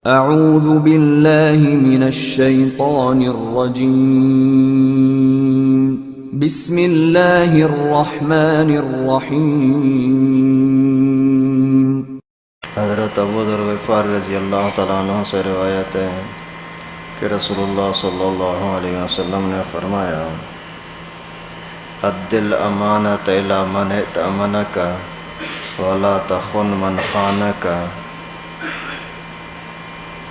اعوذ باللہ من الشیطان الرجیم بسم اللہ الرحمن الرحیم۔ حضرت ابو ذر غفاری رضی اللہ تعالیٰ عنہ سے روایت ہے کہ رسول اللہ صلی اللہ علیہ وسلم نے فرمایا، ادِ الامانۃ الی من ائتمنک ولا تخن من خانک۔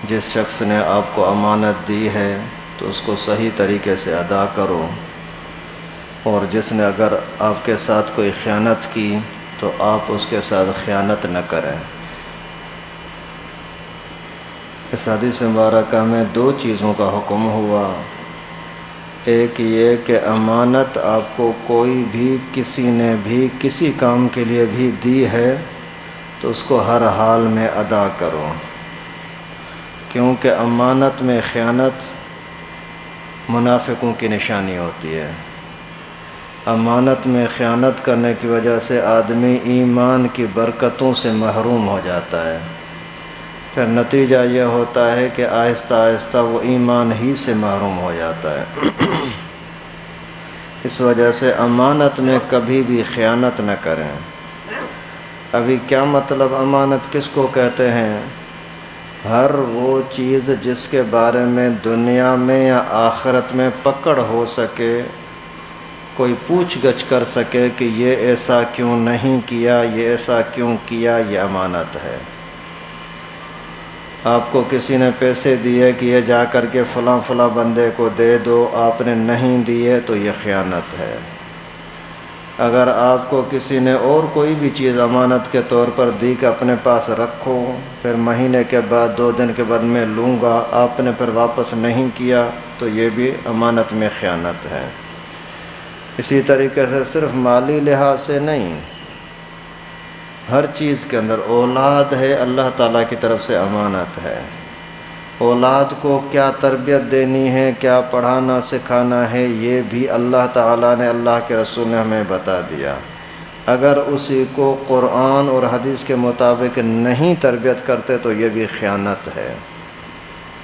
جس شخص نے آپ کو امانت دی ہے تو اس کو صحیح طریقے سے ادا کرو، اور جس نے اگر آپ کے ساتھ کوئی خیانت کی تو آپ اس کے ساتھ خیانت نہ کریں۔ اس حدیث مبارکہ میں دو چیزوں کا حکم ہوا۔ ایک یہ کہ امانت آپ کو کوئی بھی کسی نے بھی کسی کام کے لیے بھی دی ہے تو اس کو ہر حال میں ادا کرو، کیونکہ امانت میں خیانت منافقوں کی نشانی ہوتی ہے۔ امانت میں خیانت کرنے کی وجہ سے آدمی ایمان کی برکتوں سے محروم ہو جاتا ہے، پھر نتیجہ یہ ہوتا ہے کہ آہستہ آہستہ وہ ایمان ہی سے محروم ہو جاتا ہے۔ اس وجہ سے امانت میں کبھی بھی خیانت نہ کریں۔ ابھی کیا مطلب امانت کس کو کہتے ہیں؟ ہر وہ چیز جس کے بارے میں دنیا میں یا آخرت میں پکڑ ہو سکے، کوئی پوچھ گچھ کر سکے کہ یہ ایسا کیوں نہیں کیا، یہ ایسا کیوں کیا، یہ امانت ہے۔ آپ کو کسی نے پیسے دیے کہ یہ جا کر کے فلاں فلاں بندے کو دے دو، آپ نے نہیں دیے تو یہ خیانت ہے۔ اگر آپ کو کسی نے اور کوئی بھی چیز امانت کے طور پر دی کہ اپنے پاس رکھو، پھر مہینے کے بعد 2 دن کے بعد میں لوں گا، آپ نے پھر واپس نہیں کیا تو یہ بھی امانت میں خیانت ہے۔ اسی طریقے سے صرف مالی لحاظ سے نہیں، ہر چیز کے اندر اولاد ہے، اللہ تعالیٰ کی طرف سے امانت ہے۔ اولاد کو کیا تربیت دینی ہے، کیا پڑھانا سکھانا ہے، یہ بھی اللہ تعالیٰ نے، اللہ کے رسول نے ہمیں بتا دیا۔ اگر اسی کو قرآن اور حدیث کے مطابق نہیں تربیت کرتے تو یہ بھی خیانت ہے،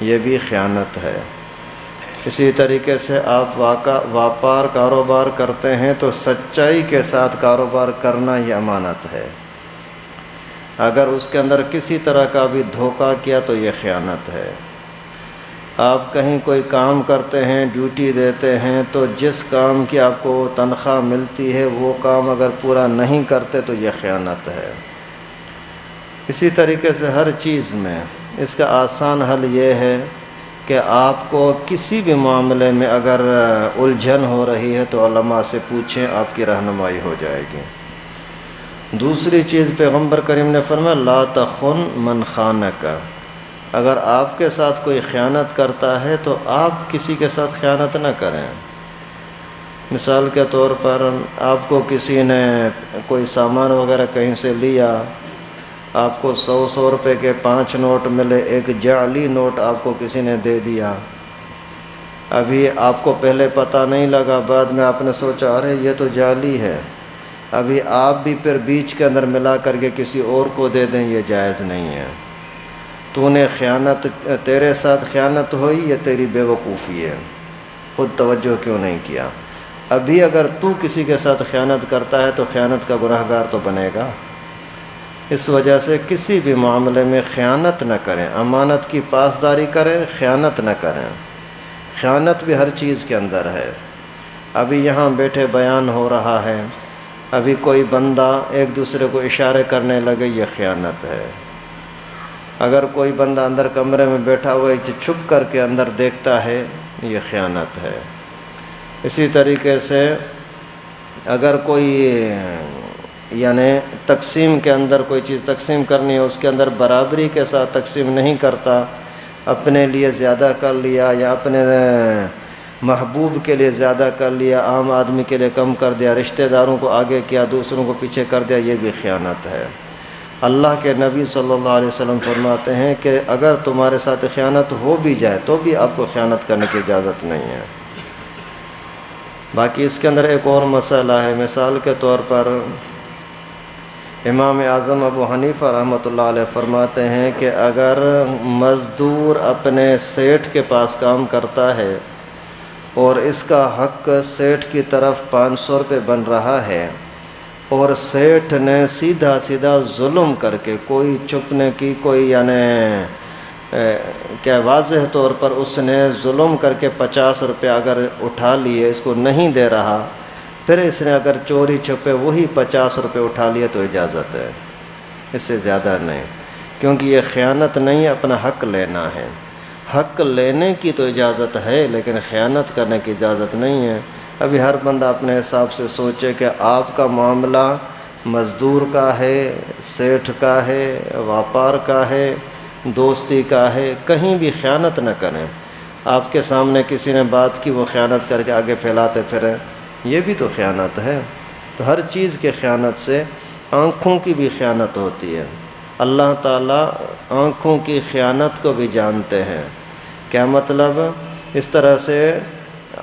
یہ بھی خیانت ہے۔ اسی طریقے سے آپ کاروبار کرتے ہیں تو سچائی کے ساتھ کاروبار کرنا یہ امانت ہے۔ اگر اس کے اندر کسی طرح کا بھی دھوکہ کیا تو یہ خیانت ہے۔ آپ کہیں کوئی کام کرتے ہیں، ڈیوٹی دیتے ہیں، تو جس کام کی آپ کو تنخواہ ملتی ہے وہ کام اگر پورا نہیں کرتے تو یہ خیانت ہے۔ اسی طریقے سے ہر چیز میں اس کا آسان حل یہ ہے کہ آپ کو کسی بھی معاملے میں اگر الجھن ہو رہی ہے تو علماء سے پوچھیں، آپ کی رہنمائی ہو جائے گی۔ دوسری چیز پیغمبر کریم نے فرمایا، لا تخن من خانک۔ اگر آپ کے ساتھ کوئی خیانت کرتا ہے تو آپ کسی کے ساتھ خیانت نہ کریں۔ مثال کے طور پر آپ کو کسی نے کوئی سامان وغیرہ کہیں سے لیا، آپ کو 100 روپے کے 5 نوٹ ملے، ایک جعلی نوٹ آپ کو کسی نے دے دیا۔ ابھی آپ کو پہلے پتہ نہیں لگا، بعد میں آپ نے سوچا ارے یہ تو جعلی ہے، ابھی آپ بھی پھر بیچ کے اندر ملا کر کے کسی اور کو دے دیں، یہ جائز نہیں ہے۔ تیرے ساتھ خیانت ہوئی، یہ تیری بے وقوفی ہے، خود توجہ کیوں نہیں کیا۔ ابھی اگر تو کسی کے ساتھ خیانت کرتا ہے تو خیانت کا گنہگار تو بنے گا۔ اس وجہ سے کسی بھی معاملے میں خیانت نہ کریں، امانت کی پاسداری کریں، خیانت نہ کریں۔ خیانت بھی ہر چیز کے اندر ہے۔ ابھی یہاں بیٹھے بیان ہو رہا ہے، ابھی کوئی بندہ ایک دوسرے کو اشارے کرنے لگے، یہ خیانت ہے۔ اگر کوئی بندہ اندر کمرے میں بیٹھا ہوا ہے چھپ کر کے اندر دیکھتا ہے، یہ خیانت ہے۔ اسی طریقے سے اگر کوئی تقسیم کے اندر کوئی چیز تقسیم کرنی ہے، اس کے اندر برابری کے ساتھ تقسیم نہیں کرتا، اپنے لیے زیادہ کر لیا یا اپنے محبوب کے لیے زیادہ کر لیا، عام آدمی کے لیے کم کر دیا، رشتہ داروں کو آگے کیا، دوسروں کو پیچھے کر دیا، یہ بھی خیانت ہے۔ اللہ کے نبی صلی اللہ علیہ وسلم فرماتے ہیں کہ اگر تمہارے ساتھ خیانت ہو بھی جائے تو بھی آپ کو خیانت کرنے کی اجازت نہیں ہے۔ باقی اس کے اندر ایک اور مسئلہ ہے۔ مثال کے طور پر امام اعظم ابو حنیفہ رحمۃ اللہ علیہ فرماتے ہیں کہ اگر مزدور اپنے سیٹھ کے پاس کام کرتا ہے اور اس کا حق سیٹھ کی طرف 500 روپے بن رہا ہے اور سیٹھ نے سیدھا ظلم کر کے کوئی چپنے کی کوئی کیا واضح طور پر اس نے ظلم کر کے 50 روپے اگر اٹھا لیے اس کو نہیں دے رہا، پھر اس نے اگر چوری چھپے وہی 50 روپے اٹھا لیے تو اجازت ہے، اس سے زیادہ نہیں، کیونکہ یہ خیانت نہیں، اپنا حق لینا ہے۔ حق لینے کی تو اجازت ہے لیکن خیانت کرنے کی اجازت نہیں ہے۔ ابھی ہر بندہ اپنے حساب سے سوچے کہ آپ کا معاملہ مزدور کا ہے، سیٹھ کا ہے، واپار کا ہے، دوستی کا ہے، کہیں بھی خیانت نہ کریں۔ آپ کے سامنے کسی نے بات کی، وہ خیانت کر کے آگے پھیلاتے پھریں، یہ بھی تو خیانت ہے۔ تو ہر چیز کے خیانت سے آنکھوں کی بھی خیانت ہوتی ہے۔ اللہ تعالیٰ آنکھوں کی خیانت کو بھی جانتے ہیں۔ کیا مطلب؟ اس طرح سے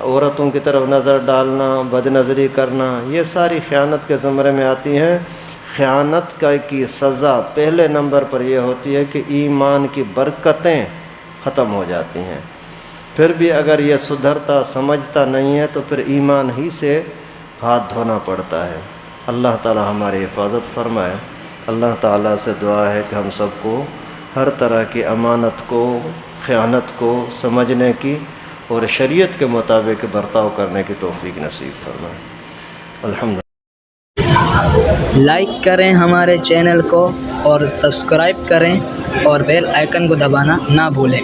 عورتوں کی طرف نظر ڈالنا، بد نظری کرنا، یہ ساری خیانت کے زمرے میں آتی ہیں۔ خیانت کی سزا پہلے نمبر پر یہ ہوتی ہے کہ ایمان کی برکتیں ختم ہو جاتی ہیں۔ پھر بھی اگر یہ سدھرتا سمجھتا نہیں ہے تو پھر ایمان ہی سے ہاتھ دھونا پڑتا ہے۔ اللہ تعالی ہماری حفاظت فرمائے۔ اللہ تعالیٰ سے دعا ہے کہ ہم سب کو ہر طرح کی امانت کو، خیانت کو سمجھنے کی اور شریعت کے مطابق برتاؤ کرنے کی توفیق نصیب فرمائے۔ الحمدللہ۔ لائک کریں ہمارے چینل کو اور سبسکرائب کریں اور بیل آئیکن کو دبانا نہ بھولیں۔